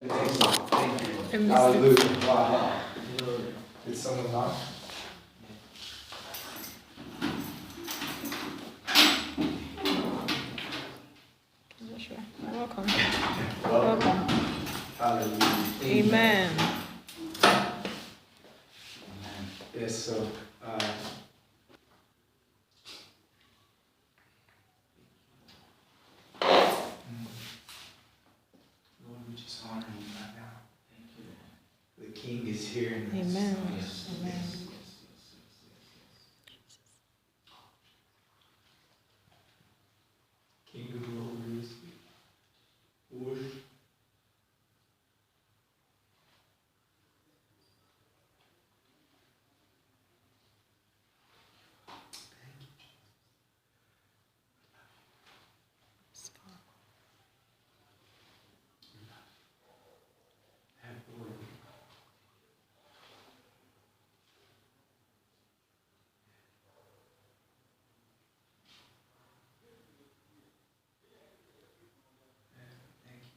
Thank you. Hallelujah. Wow. Did someone knock? Joshua, you're welcome. Welcome. Welcome. Hallelujah. Amen. Yes, so, Lord, we just honor you right now. Thank you, Lord. The King is here in this. Amen. Yes, Amen. yes. King of glory is here. Worship. Have the word. Thank you.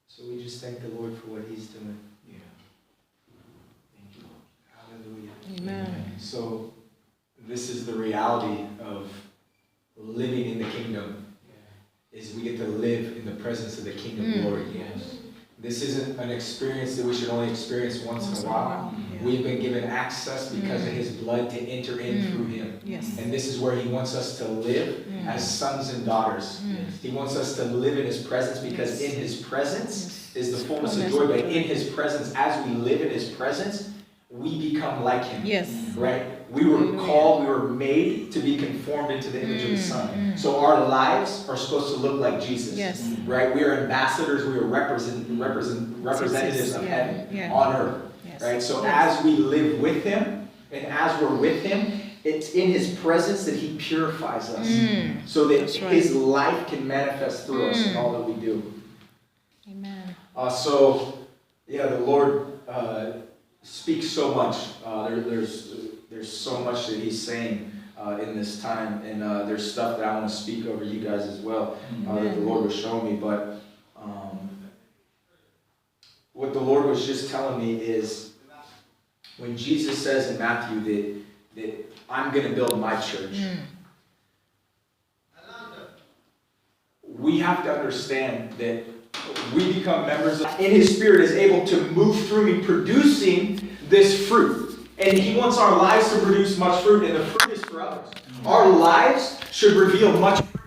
So we just thank the Lord for what He's doing. Yeah. Thank you, Lord. Hallelujah. Amen. So this is the reality of living in the kingdom. Is we get to live in the presence of the King of Glory. Yes. This isn't an experience that we should only experience once in a while. Yeah. We've been given access because of His blood to enter in through Him. Yes. And this is where He wants us to live as sons and daughters. He wants us to live in His presence because in His presence is the fullness of joy. But in His presence, as we live in His presence, we become like Him. Yes. Right? We were called, we were made to be conformed into the image of the Son. So our lives are supposed to look like Jesus. Yes. Right? We are ambassadors, we are representatives of heaven on earth. Yes. Right? So as we live with Him, and as we're with Him, it's in His presence that He purifies us. So that His life can manifest through us in all that we do. Amen. The Lord speaks so much. There's so much that He's saying in this time, and there's stuff that I want to speak over you guys as well that the Lord was showing me. But what the Lord was just telling me is when Jesus says in Matthew that I'm going to build my church, we have to understand that we become members of, and His Spirit is able to move through me, producing this fruit. And He wants our lives to produce much fruit, and the fruit is for others. Our lives should reveal much fruit